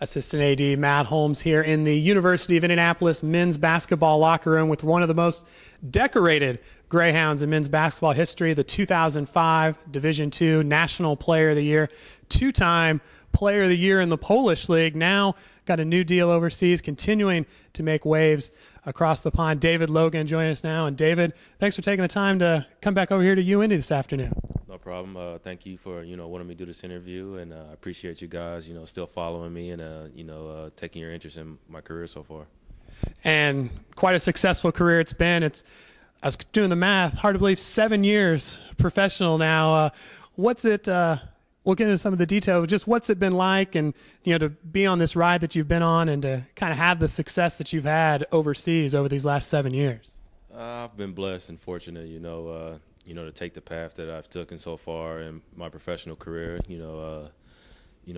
Assistant AD Matt Holmes here in the University of Indianapolis men's basketball locker room with one of the most decorated Greyhounds in men's basketball history, the 2005 Division II National Player of the Year, two-time Player of the Year in the Polish League. Now got a new deal overseas, continuing to make waves across the pond. David Logan joining us now. And David, thanks for taking the time to come back over here to UIndy this afternoon. No problem. Thank you for wanting me to do this interview, and I appreciate you guys still following me and taking your interest in my career so far. And quite a successful career it's been. I was doing the math, hard to believe, 7 years professional now. What's it? We'll get into some of the details. Just what's it been like, and to be on this ride that you've been on, and to kind of have the success that you've had overseas over these last 7 years. I've been blessed and fortunate, to take the path that I've taken so far in my professional career.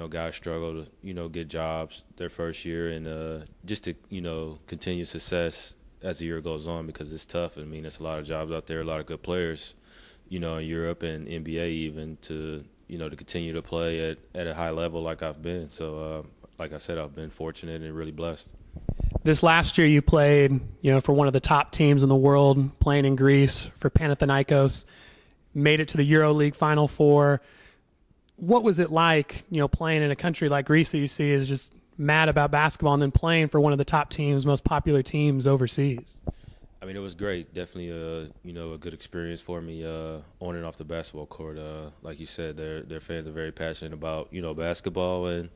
Guys struggle to get jobs their first year, and just to continue success as the year goes on, because it's tough. I mean, there's a lot of jobs out there, a lot of good players, in Europe and NBA even to continue to play at a high level like I've been. So, like I said, I've been fortunate and really blessed. This last year you played, for one of the top teams in the world, playing in Greece for Panathinaikos, made it to the EuroLeague Final Four. What was it like, playing in a country like Greece that you see is just mad about basketball, and then playing for one of the top teams, most popular teams overseas? I mean, it was great. Definitely a good experience for me on and off the basketball court. Like you said, their fans are very passionate about basketball, and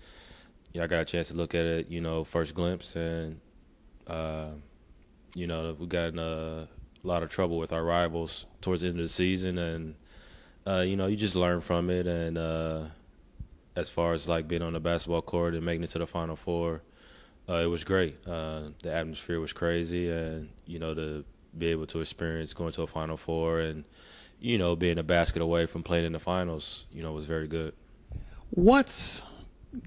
I got a chance to look at it first glimpse, and we got in a lot of trouble with our rivals towards the end of the season, and you just learn from it. And as far as like being on the basketball court and making it to the Final Four, it was great. The atmosphere was crazy, and to be able to experience going to a Final Four and being a basket away from playing in the finals, was very good. What's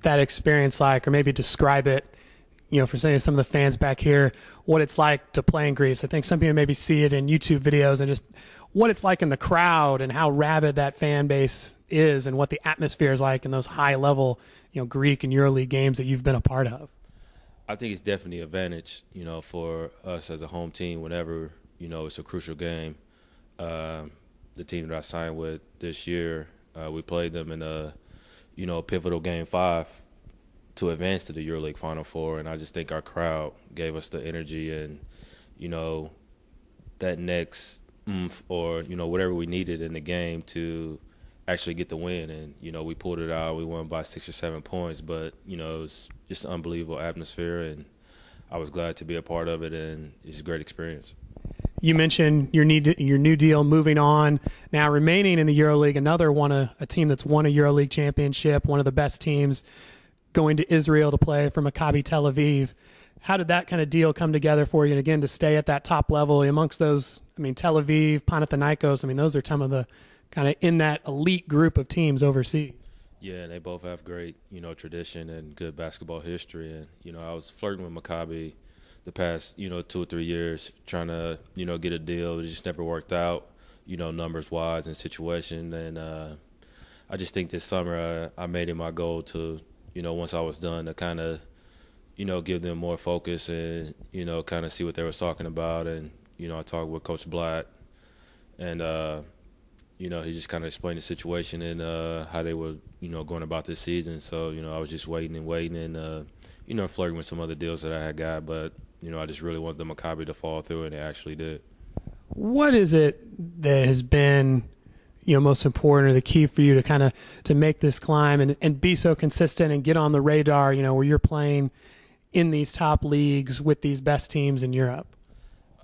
that experience like, or maybe describe it, for saying some of the fans back here, what it's like to play in Greece? I think some people maybe see it in YouTube videos, and just what it's like in the crowd and how rabid that fan base is, and what the atmosphere is like in those high-level, Greek and EuroLeague games that you've been a part of. I think it's definitely an advantage, for us as a home team whenever, it's a crucial game. The team that I signed with this year, we played them in a pivotal Game 5 to advance to the EuroLeague Final Four, and I just think our crowd gave us the energy and, that next oomph or, whatever we needed in the game to actually get the win. And, we pulled it out. We won by 6 or 7 points, but, it was just an unbelievable atmosphere, and I was glad to be a part of it, and it's a great experience. You mentioned your new deal moving on, now remaining in the EuroLeague, a team that's won a EuroLeague championship, one of the best teams, going to Israel to play for Maccabi Tel Aviv. How did that kind of deal come together for you? And again, to stay at that top level amongst those, Tel Aviv, Panathinaikos, those are some of the kind of in that elite group of teams overseas. Yeah, and they both have great, tradition and good basketball history. And, I was flirting with Maccabi the past, 2 or 3 years, trying to, get a deal. It just never worked out, numbers-wise and situation. And I just think this summer I made it my goal to, once I was done, to kind of, give them more focus and, kind of see what they were talking about. And, I talked with Coach Blatt, and, he just kind of explained the situation and how they were, going about this season. So, I was just waiting and, flirting with some other deals that I had got. But, I just really wanted the Maccabi to fall through, and they actually did. What is it that has been, most important, or the key for you to kind of to make this climb and be so consistent and get on the radar, where you're playing in these top leagues with these best teams in Europe?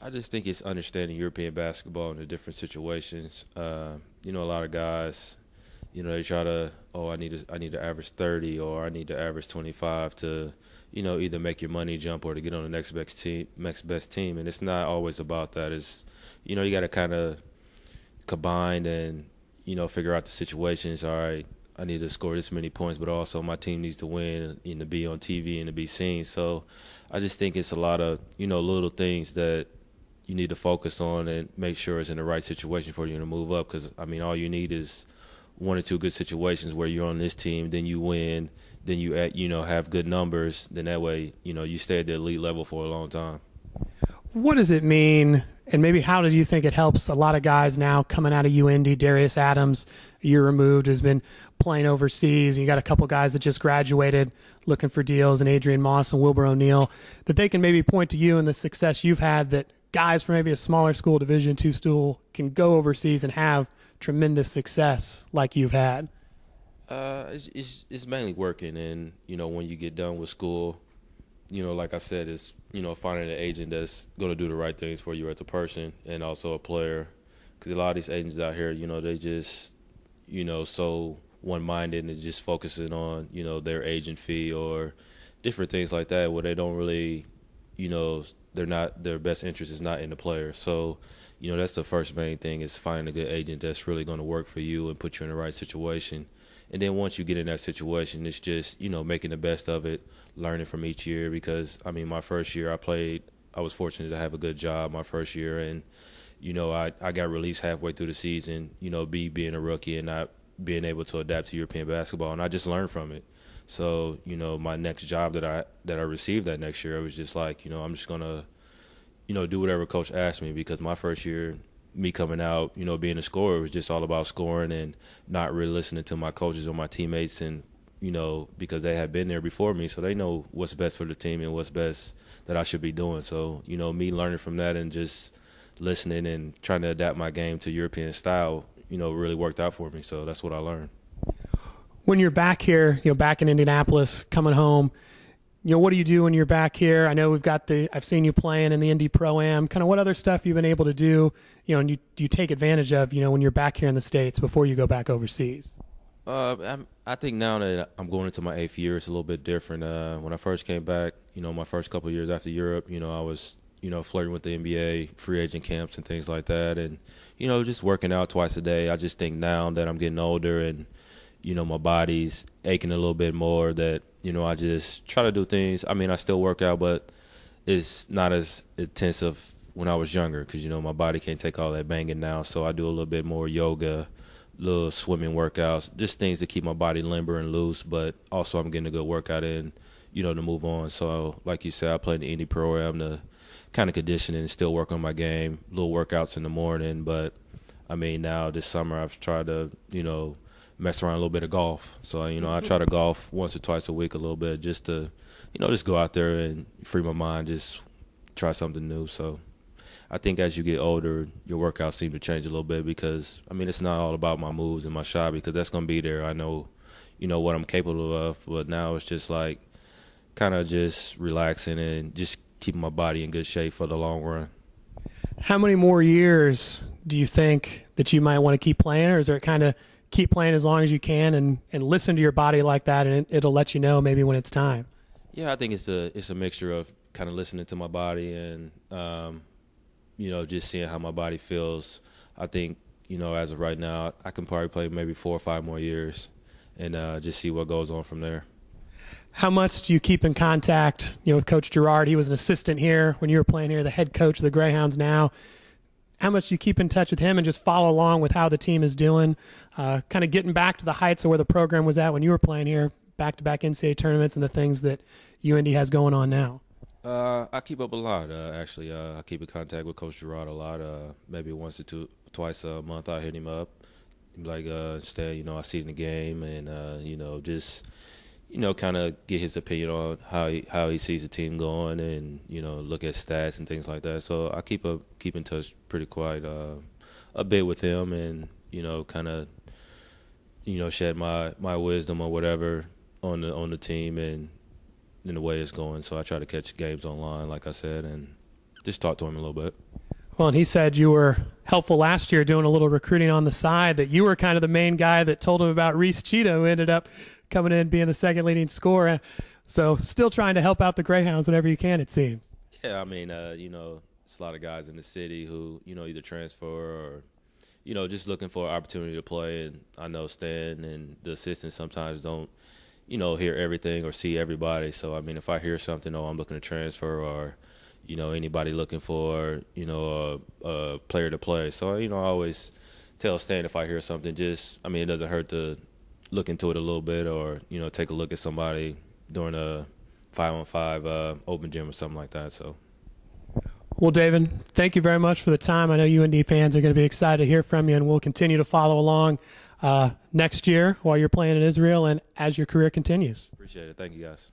I just think it's understanding European basketball in the different situations. A lot of guys, they try to, I need to average 30 or I need to average 25 to, either make your money jump or to get on the next best team. And it's not always about that. It's, you got to kind of combine and, figure out the situations. All right, I need to score this many points, but also my team needs to win and to be on TV and to be seen. So I just think it's a lot of, little things that you need to focus on and make sure it's in the right situation for you to move up. Because, all you need is one or two good situations where you're on this team, then you win, then you have good numbers, then that way, you stay at the elite level for a long time. What does it mean, and maybe how do you think it helps a lot of guys now coming out of UIndy? Darius Adams, a year removed, has been playing overseas. You got a couple guys that just graduated looking for deals, and Adrian Moss and Wilbur O'Neill, that they can maybe point to you and the success you've had, that guys from maybe a smaller school, Division II school, can go overseas and have tremendous success like you've had? It's mainly working, and when you get done with school, like I said, it's finding an agent that's going to do the right things for you as a person and also a player, because a lot of these agents out here, they just so one-minded and just focusing on their agent fee or different things like that, where they don't really their best interest is not in the player. So that's the first main thing, is finding a good agent that's really going to work for you and put you in the right situation. And then once you get in that situation, it's just, making the best of it, learning from each year. Because, my first year I was fortunate to have a good job my first year. And, I got released halfway through the season, being a rookie and not being able to adapt to European basketball. And I just learned from it. So, my next job that I received that next year, it was just like, I'm just going to, do whatever coach asked me. Because my first year, me coming out, being a scorer, it was just all about scoring and not really listening to my coaches or my teammates, and because they had been there before me, so they know what's best for the team and what's best that I should be doing. So me learning from that and just listening and trying to adapt my game to European style, really worked out for me. So that's what I learned. When you're back here, back in Indianapolis, coming home, what do you do when you're back here? I know I've seen you playing in the Indy Pro-Am. Kind of what other stuff you've been able to do, and do you take advantage of, when you're back here in the States before you go back overseas? I think now that I'm going into my 8th year, it's a little bit different. When I first came back, my first couple of years after Europe, I was, flirting with the NBA, free agent camps and things like that. And, just working out twice a day. I just think now that I'm getting older and, my body's aching a little bit more, that, I just try to do things. I still work out, but it's not as intensive when I was younger, because, my body can't take all that banging now. So I do a little bit more yoga, little swimming workouts, just things to keep my body limber and loose, but also I'm getting a good workout in, to move on. So like you said, I play in the Indy Pro-Am to kind of conditioning and still work on my game, little workouts in the morning. But, now this summer I've tried to, mess around a little bit of golf. So, I try to golf once or twice a week a little bit, just to, just go out there and free my mind, just try something new. So I think as you get older, your workouts seem to change a little bit, because, it's not all about my moves and my shot, because that's going to be there. I know, what I'm capable of, but now it's just like kind of just relaxing and just keeping my body in good shape for the long run. How many more years do you think that you might want to keep playing, or is there kind of keep playing as long as you can and listen to your body like that, and it'll let you know maybe when it's time? Yeah, I think it's a mixture of kind of listening to my body and, just seeing how my body feels. I think, as of right now, I can probably play maybe 4 or 5 more years and just see what goes on from there. How much do you keep in contact, with Coach Gerard? He was an assistant here when you were playing here, the head coach of the Greyhounds now. How much do you keep in touch with him and just follow along with how the team is doing, kind of getting back to the heights of where the program was at when you were playing here, back-to-back NCAA tournaments and the things that UIndy has going on now? I keep up a lot, actually. I keep in contact with Coach Gerard a lot. Maybe once or twice a month I hit him up. Like, stay, I see it in the game and, just, kind of get his opinion on how he sees the team going and, look at stats and things like that. So I keep in touch pretty quite a bit with him and, kind of, shed my wisdom or whatever on the team and in the way it's going. So I try to catch games online, like I said, and just talk to him a little bit. Well, and he said you were helpful last year doing a little recruiting on the side, that you were kind of the main guy that told him about Reese Cheetah, who ended up coming in being the second leading scorer. So still trying to help out the Greyhounds whenever you can, it seems. Yeah, it's a lot of guys in the city who, either transfer or, just looking for an opportunity to play. And I know Stan and the assistants sometimes don't, hear everything or see everybody. So, if I hear something, I'm looking to transfer, or, anybody looking for, a player to play. So, I always tell Stan if I hear something. Just, I mean, it doesn't hurt to look into it a little bit, or take a look at somebody during a 5-on-5 open gym or something like that. So. Well, David, thank you very much for the time. I know UIndy fans are going to be excited to hear from you, and we'll continue to follow along next year while you're playing in Israel and as your career continues. Appreciate it. Thank you, guys.